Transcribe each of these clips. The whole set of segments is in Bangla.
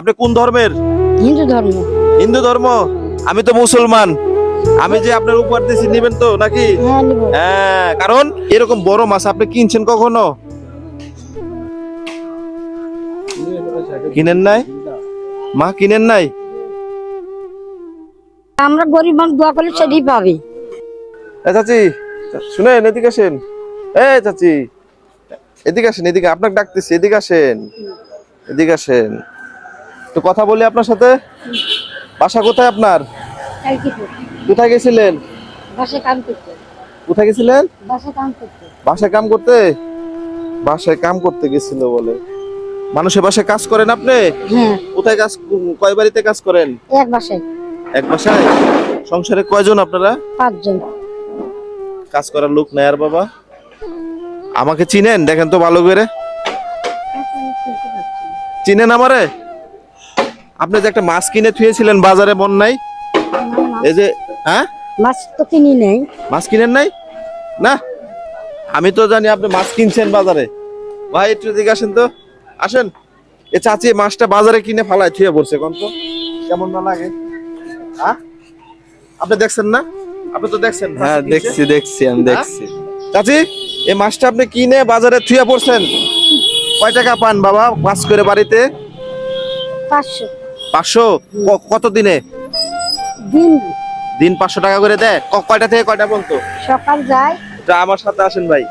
আপনি কোন ধর্মের? হিন্দু ধর্ম। হিন্দু ধর্ম? আমি তো মুসলমান। আমি যে আপনার উপহার দিয়েছি নেবেন তো নাকি? হ্যাঁ নিব। হ্যাঁ, কারণ এরকম বড় মাছ আপনি কিনছেন কখনো? কিনেন নাই? মা কিনেন নাই? আমরা গরিব মানুষ দোয়া করলে সেটাই পাবে। চাচি শুনেন, এদিকে আসেন। চাচি এদিকে আসেন, এদিকে আপনাকে ডাকতেছি, এদিকে আসেন, এদিকে আসেন, তো কথা বলি আপনার সাথে। বাসা কোথায় আপনার? কোথায় গেছিলেন? বাসায় কাম করতে। কোথায় গেছিলেন? বাসায় কাম করতে। বাসায় কাম করতে? বাসায় কাম করতে গেছিল বলে? মানুষের বাসায় কাজ করেন আপনি? হ্যাঁ। কোথায় কাজ, কয় বাড়িতে কাজ করেন? এক বাসায়। এক বাসায়? সংসারে কয়জন আপনারা? 5 জন। কাজ করার লোক নাই আর বাবা? আমাকে চিনেন? দেখেন তো ভালো করে, চিনেন আমারে? আপনি যে একটা মাছ কিনে থুয়েছিলেন বাজারে, মন নাই? এই যে, হ্যাঁ, মাছ তো কিনি নেই। মাছ কিনেন নাই না? আমি তো জানি আপনি মাছ কিনছেন বাজারে। ভাই একটু দিকে আসেন তো, আসেন। এ চাচি মাছটা বাজারে কিনে ফালায় থুয়ে পড়ছে, কোন তো কেমন না লাগে? হ্যাঁ, আপনি দেখছেন না? আপনি তো দেখছেন। হ্যাঁ দেখছি আমি দেখছি। চাচি এই মাছটা আপনি কিনে বাজারে থুয়ে পড়ছেন, কয় টাকা পান বাবা মাছ করে বাড়িতে? 500 500? কত দিনে? দিন। দিন 500 টাকা করে দেয়? কয়টা থেকে কয়টা পর্যন্ত? সকাল যায়। এটা আমার সাথে আসেন ভাই।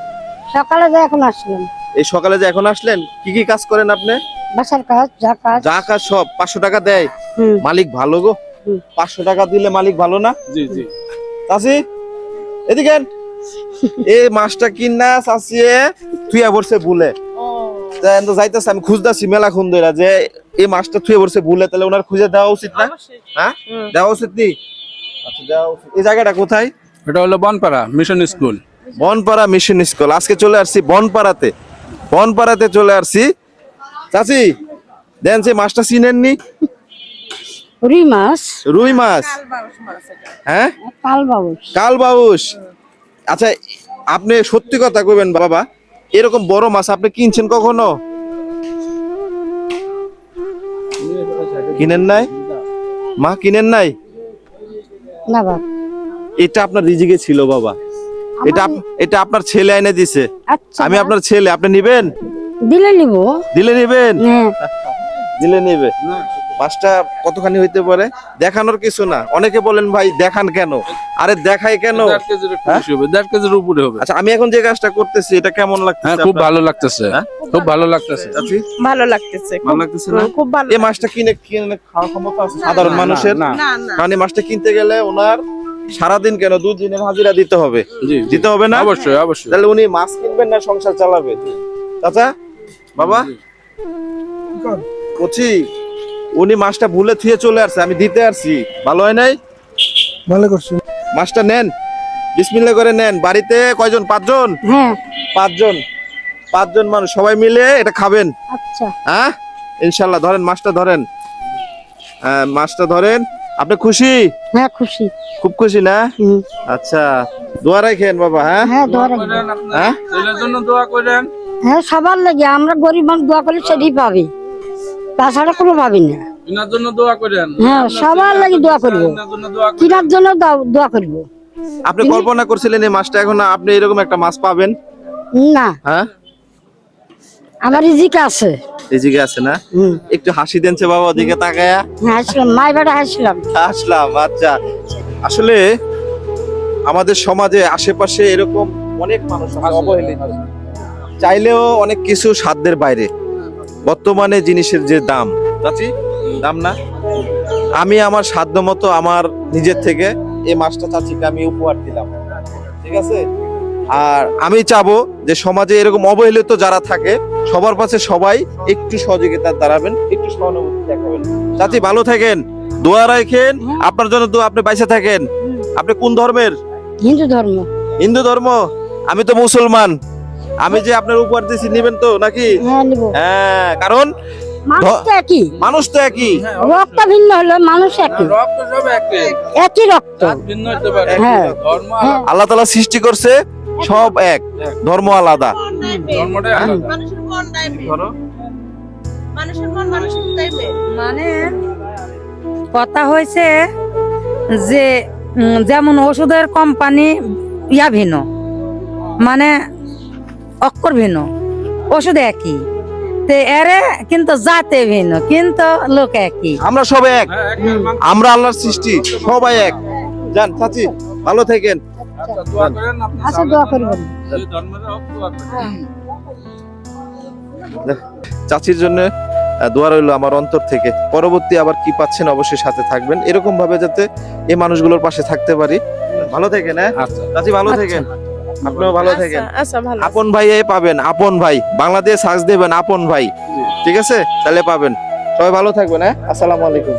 সকালে যায়, এখন আসলাম। এই সকালে যে এখন আসলেন, কি কি কাজ করেন আপনি? বাসার কাজ, যা কাজ। যা কাজ সব 500 টাকা দেয়? হুম। মালিক ভালো গো। 500 টাকা দিলে মালিক ভালো না? জি জি। চাচি এদিকে আন। এই মাছটা কিনা চাচিয়ে থুইয়া পড়ছে ভুলে। তো যাইতেছে, আমি খুঁজতেছি মেলা খুন ধইরা যে এই মাছটা থুয়ে পড়ছে ভুলে, তাহলে ওনার খুঁজে দেওয়া উচিত না? হ্যাঁ, দেওয়া উচিত নি? আচ্ছা দেওয়া উচিত। এই জায়গাটা কোথায়? এটা হলো Banpara mission school. Banpara mission school. আজকে চলে আসছি বনপাড়াতে, বনপাড়াতে চলে আসছি। চাচি দেন, সে মাছটা চিনেননি? রুই মাছ। রুই মাছ? হ্যাঁ, কালবাউস। কালবাউস। আচ্ছা আপনি সত্যি কথা কইবেন বাবা, এরকম বড় মাছ আপনি কিনছেন কখনো? কিনেন নাই? মা কিনেন নাই? না বাবা। এটা আপনার রিজিকে ছিল বাবা। এটা আপনার ছেলে এনে দিছে। আচ্ছা। আমি আপনার ছেলে, আপনি নিবেন? দিলে নিব। দিলে নিবেন? হ্যাঁ। দিলে নিবে। মাছটা কতখানি হইতে পারে? দেখানোর কিছু না। অনেকে বলেন ভাই দেখান কেন? আরে দেখাই কেন? 1.5 কেজির একটু বেশি হবে, 1.5 কেজির উপরে হবে। আচ্ছা আমি এখন যে কাজটা করতেছি এটা কেমন লাগতেছে? হ্যাঁ খুব ভালো লাগতেছে, খুব ভালো লাগতেছে। চাচি ভালো লাগতেছে, ভালো লাগতেছে না? খুব ভালো। এই মাছটা কিনে কিনে খাওয়ার ক্ষমতা আছে সাধারণ মানুষের? না না না কারণ এই মাছটা কিনতে গেলে ওনার সারাদিন কেন 2 দিনের হাজিরা দিতে হবে। জি দিতে হবে না? অবশ্যই অবশ্যই। তাহলে উনি মাছ কিনবেন না সংসার চালাবে? চাচা বাবা কচি, উনি মাছটা ভুলে থুয়ে চলে আসছে, আমি দিতে আসছি। ভালো হয় নাই? ভালো করছেন। মাছটা নেন, বিসমিল্লাহ করে নেন। বাড়িতে কয়জন? 5 জন? হ্যাঁ। 5 জন, 5 জন মানুষ সবাই মিলে এটা খাবেন। আচ্ছা। হ্যাঁ ইনশাল্লাহ। ধরেন মাছটা ধরেন। হ্যাঁ মাছটা ধরেন। আপনি খুশি? হ্যাঁ খুশি। খুব খুশি না? আচ্ছা দোয়া রাখেন বাবা। হ্যাঁ হ্যাঁ দোয়া রাখি। হ্যাঁ ছেলের জন্য দোয়া করেন। হ্যাঁ সবার লাগে, আমরা গরিব মানুষ দোয়া করলে সেটাই পাবে, তাছাড়া কোনো পাবি না। ইনার জন্য দোয়া করেন। হ্যাঁ সবার লাগে দোয়া করবো, ইনার জন্য দোয়া করেন। কিনার জন্য দোয়া করবো। আপনি কল্পনা করছিলেন এই মাছটা এখন আপনি এরকম একটা মাছ পাবেন? না, হ্যাঁ আমার রিজিকে আছে। এদিকে আছে না? একটু হাসি দেনছে বাবা ওদিকে তাকায়া। হাসলাম, মাই বেটা হাসলাম। আসলাম। আচ্ছা আসলে আমাদের সমাজে আশেপাশে এরকম অনেক মানুষ আছে অবহেলিত, চাইলেও অনেক কিছু সাধ্যের বাইরে। বর্তমানে জিনিসের যে দাম, চাচি দাম না, আমি আমার সাধ্য মতো আমার নিজের থেকে এই মাছটা চাচিকে আমি উপহার দিলাম, ঠিক আছে? আর আমি চাবো যে সমাজে এরকম অবহেলিত যারা থাকে সবার পাশে সবাই একটু সহযোগিতা দাঁড়াবেন, একটু সহানুভূতি দেখাবেন। চাচি ভালো থাকেন, দোয়া রাখেন, আপনার জন্য দোয়া, আপনি বাইসে থাকেন। আপনি কোন ধর্মের? হিন্দু ধর্ম। হিন্দু ধর্ম? আমি তো মুসলমান। আমি যে আপনার উপহার দিয়েছি নেবেন তো নাকি? হ্যাঁ নিব। হ্যাঁ, কারণ মানুষ তো একই, মানুষ তো একই, রক্ত ভিন্ন হলো মানুষ একই, রক্ত সব একই, একই রক্ত। ভিন্ন হতে পারে, হ্যাঁ। ধর্ম আল্লাহ তাআলা সৃষ্টি করছে সব এক, ধর্ম আলাদা। ধর্মটাই আলাদা। মানুষের মন নাই। ধরো মানুষের মন মানুষের টাইমে মানে কথা হয়েছে যে যেমন ওষুধের কোম্পানি ভিন্ন, মানে অক্ষর ভিন্ন, ওষুধ একই, তো এরে কিন্তু জাতে ভিন্ন, কিন্তু লোক একই। আমরা সবাই এক, হ্যাঁ, এক মাংস। আমরা আল্লাহর সৃষ্টি, সবাই এক। যান চাচি, ভালো থাকেন। আচ্ছা, দোয়া করেন আপনার আচ্ছা, সামনে দোয়া জন্য। করবেন। যে জন্মের হোক, দোয়া করেন। চাচির জন্য দোয়া রইলো আমার অন্তর থেকে। পরবর্তী আবার কি পাচ্ছেন অবশ্যই সাথে থাকবেন, এরকম ভাবে যাতে এই মানুষগুলোর পাশে থাকতে পারি। ভালো থাকেন, হ্যাঁ আচ্ছা। চাচি, ভালো থাকেন, আপনিও ভালো থাকেন। আচ্ছা ভালো আপন ভাই পাবেন, আপন ভাই, বাংলাদেশ সার্চ দেবেন আপন ভাই, ঠিক আছে, তাহলে পাবেন। সবাই ভালো থাকবেন, হ্যাঁ, আসসালামু আলাইকুম।